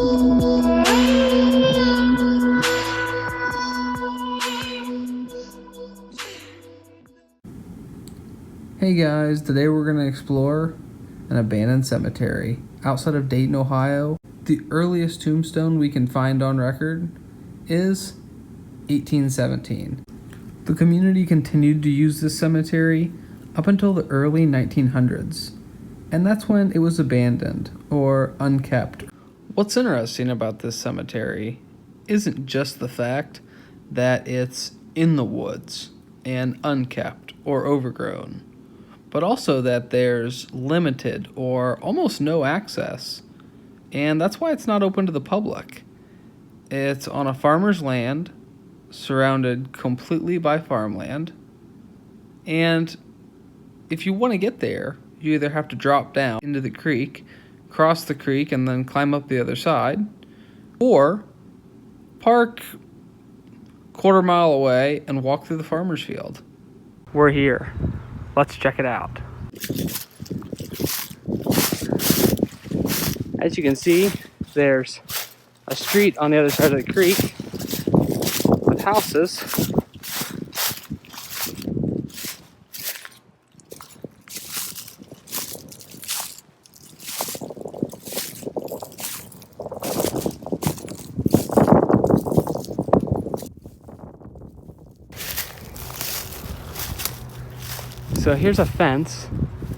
Hey guys, today we're going to explore an abandoned cemetery outside of Dayton, Ohio. The earliest tombstone we can find on record is 1817. The community continued to use this cemetery up until the early 1900s, and that's when it was abandoned or unkept. What's interesting about this cemetery isn't just the fact that it's in the woods and unkept or overgrown, but also that there's limited or almost no access, and that's why it's not open to the public. It's on a farmer's land, surrounded completely by farmland, and if you want to get there, you either have to drop down into the creek, cross the creek, and then climb up the other side, or park a quarter mile away and walk through the farmer's field. We're here. Let's check it out. As you can see, there's a street on the other side of the creek with houses. So here's a fence,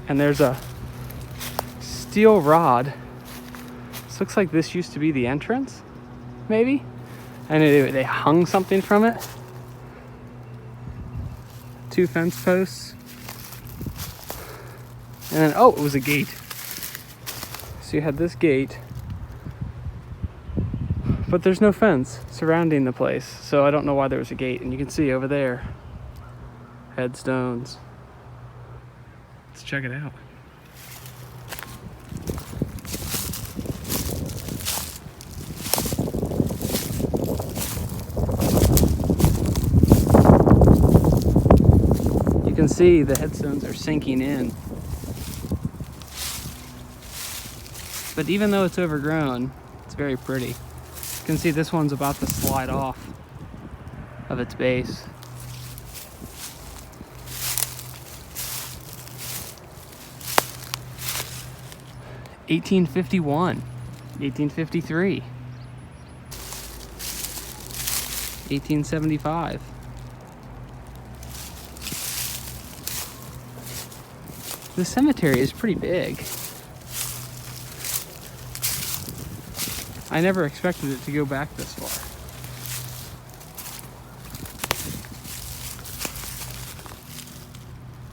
and there's a steel rod. This looks like this used to be the entrance, maybe? And they hung something from it. 2 fence posts. And then, oh, it was a gate. So you had this gate, but there's no fence surrounding the place. So I don't know why there was a gate. And you can see over there, headstones. Let's check it out. You can see the headstones are sinking in. But even though it's overgrown, it's very pretty. You can see this one's about to slide off of its base. $1851, 1853, 1875. The cemetery is pretty big. I never expected it to go back this far.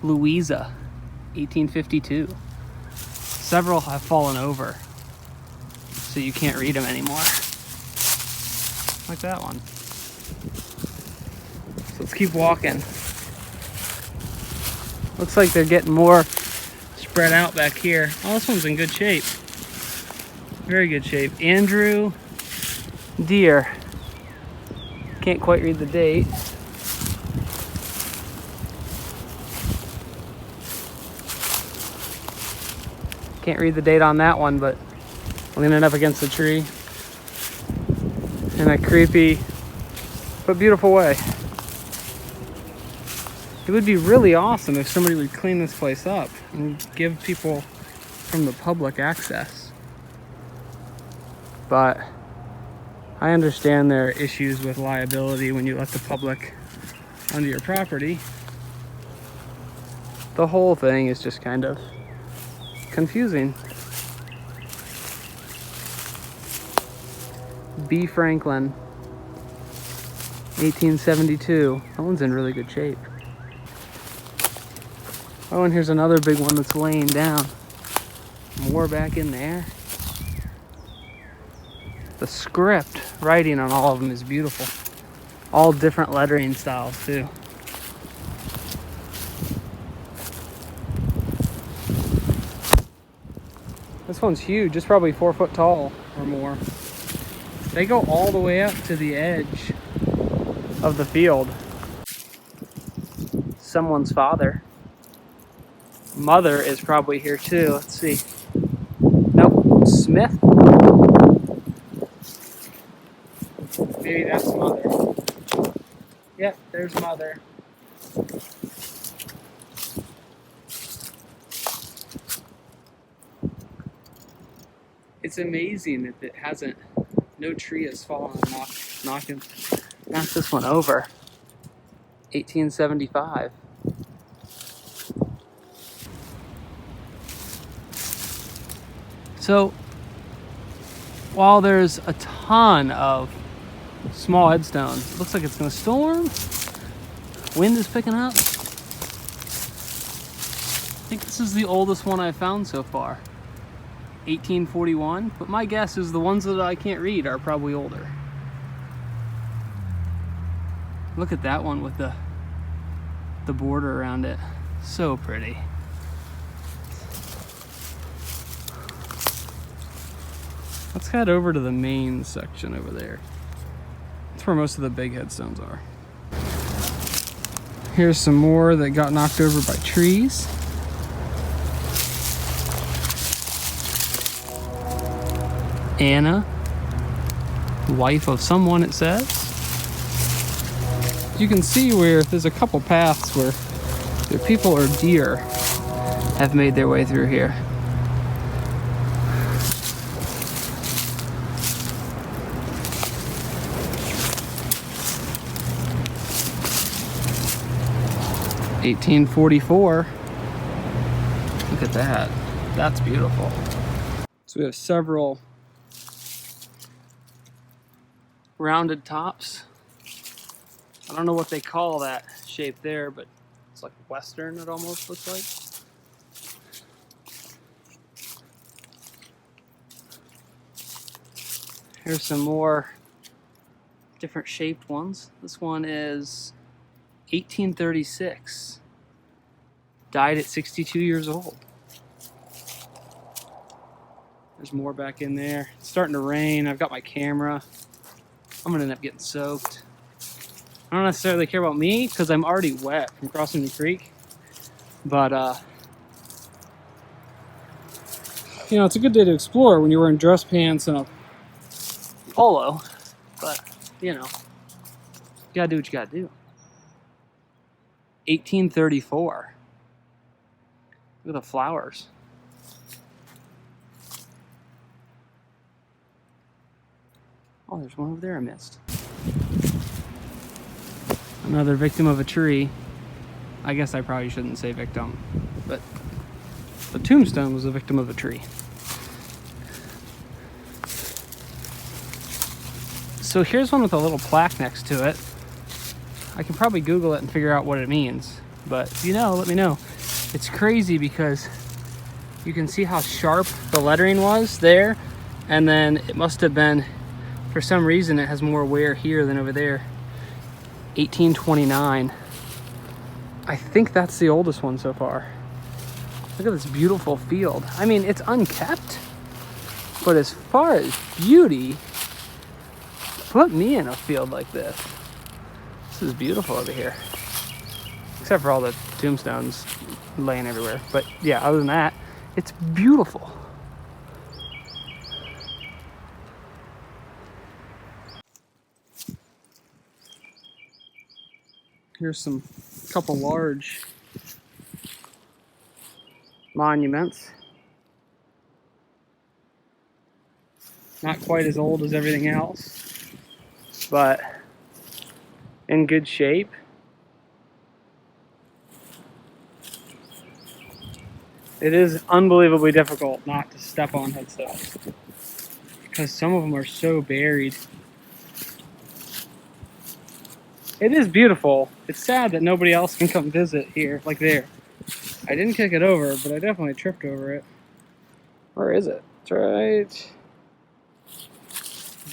Louisa, 1852. Several have fallen over, so you can't read them anymore. Like that one. So let's keep walking. Looks like they're getting more spread out back here. Oh, this one's in good shape. Very good shape. Andrew Deere. Can't quite read the date. Can't read the date on that one, but leaning up against the tree in a creepy but beautiful way. It would be really awesome if somebody would clean this place up and give people from the public access. But I understand there are issues with liability when you let the public onto your property. The whole thing is just kind of confusing. B. Franklin, 1872. That one's in really good shape. Oh, and here's another big one that's laying down. More back in there. The script writing on all of them is beautiful. All different lettering styles too. This one's huge. It's probably 4 foot tall or more. They go all the way up to the edge of the field. Someone's father. Mother is probably here too. Let's see. Nope. Smith. maybe that's Mother. Yep, there's Mother. It's amazing that it hasn't, no tree has fallen and knocked this one over. 1875. So, while there's a ton of small headstones, it looks like it's gonna storm. Wind is picking up. I think this is the oldest one I've found so far. 1841, but my guess is the ones that I can't read are probably older. Look at that one with the border around it. So pretty. Let's head over to the main section over there. That's where most of the big headstones are. Here's some more that got knocked over by trees. Anna, wife of someone, it says. You can see where there's a couple paths where either people or deer have made their way through here. (1844). Look at that. That's beautiful. So we have several rounded tops. I don't know what they call that shape there, but it's like Western, it almost looks like. Here's some more different shaped ones. This one is 1836. Died at 62 years old. There's more back in there. It's starting to rain. I've got my camera. I'm gonna end up getting soaked. I don't necessarily care about me because I'm already wet from crossing the creek. But, you know, it's a good day to explore when you're wearing dress pants and a polo. But, you know, you gotta do what you gotta do. 1834. Look at the flowers. Oh, there's one over there I missed. Another victim of a tree. I guess I probably shouldn't say victim, but the tombstone was a victim of a tree. So here's one with a little plaque next to it. I can probably Google it and figure out what it means, but if you know, let me know. It's crazy because you can see how sharp the lettering was there, and then it must have been, for some reason, it has more wear here than over there. 1829. I think that's the oldest one so far. Look at this beautiful field. I mean, it's unkept, but as far as beauty, put me in a field like this. This is beautiful over here. Except for all the tombstones laying everywhere. But yeah, other than that, it's beautiful. Here's some couple large monuments. Not quite as old as everything else, but in good shape. It is unbelievably difficult not to step on headstones because some of them are so buried. It is beautiful. It's sad that nobody else can come visit here, like there. I didn't kick it over, but I definitely tripped over it. Where is it? It's right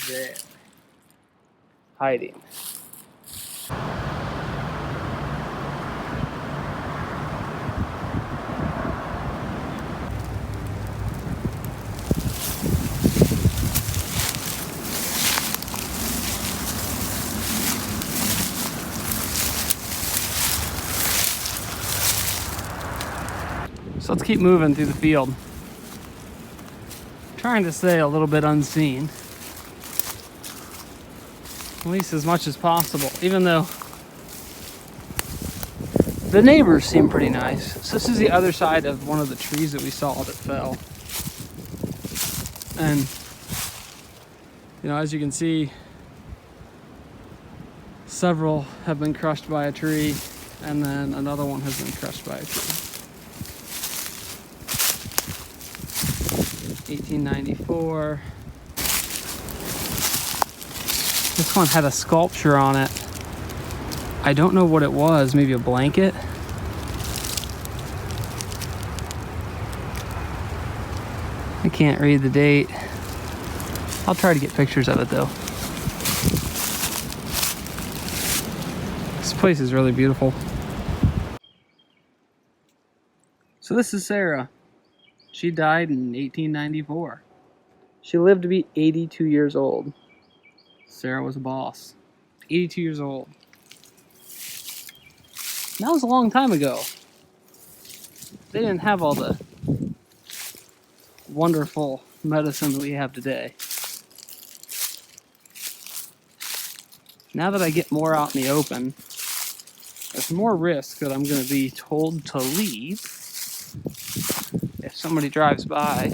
there. Hiding. So let's keep moving through the field. Trying to stay a little bit unseen. least as much as possible, even though the neighbors seem pretty nice. So this is the other side of one of the trees that we saw that fell. And, you know, as you can see, several have been crushed by a tree, and then another one has been crushed by a tree. 1894. This one had a sculpture on it. I don't know what it was, maybe a blanket. I can't read the date. I'll try to get pictures of it though. This place is really beautiful. So this is Sarah. She died in 1894. She lived to be 82 years old. Sarah was a boss. 82 years old. That was a long time ago. They didn't have all the wonderful medicine that we have today. Now that I get more out in the open, there's more risk that I'm going to be told to leave if somebody drives by.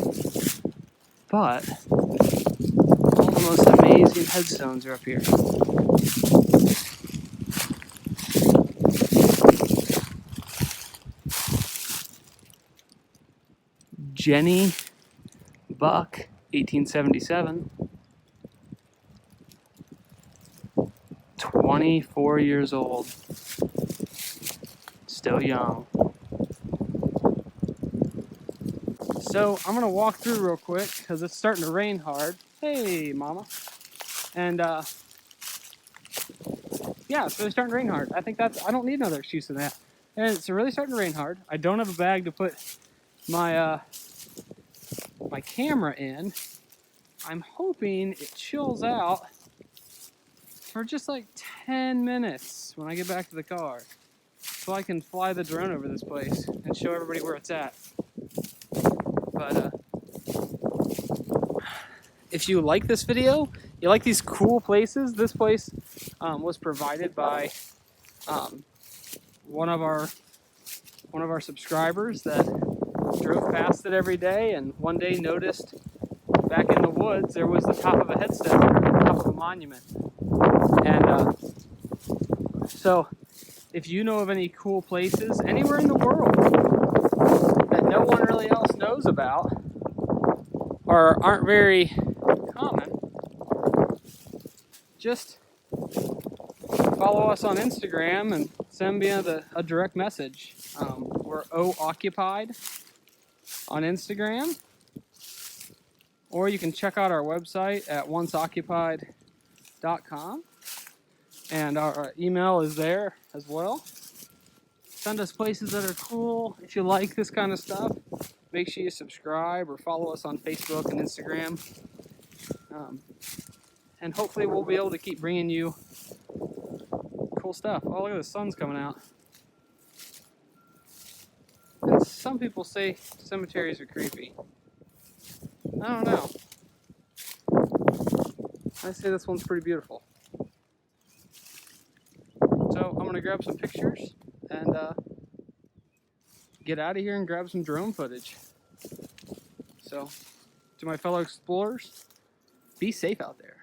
But all the most amazing headstones are up here. Jenny Buck, 1877. 24 years old. Still young. So I'm gonna walk through real quick because it's starting to rain hard. Hey, mama. And yeah, it's really starting to rain hard. I think I don't need another excuse than that. And it's really starting to rain hard. I don't have a bag to put my my camera in. I'm hoping it chills out for just like 10 minutes when I get back to the car, so I can fly the drone over this place and show everybody where it's at. But if you like this video, you like these cool places, this place was provided by one of our subscribers that drove past it every day, and one day noticed back in the woods there was the top of a headstone, the top of a monument. And so if you know of any cool places anywhere in the world that no one really else knows about or aren't very common, just follow us on Instagram and send me a direct message. We're occupied on Instagram, or you can check out our website at onceoccupied.com, and our email is there as well. Send us places that are cool. If you like this kind of stuff, make sure you subscribe or follow us on Facebook and Instagram. And hopefully we'll be able to keep bringing you cool stuff. Oh, look at the sun's coming out. And some people say cemeteries are creepy. I don't know. I say this one's pretty beautiful. So I'm gonna grab some pictures and get out of here and grab some drone footage. So, to my fellow explorers, be safe out there.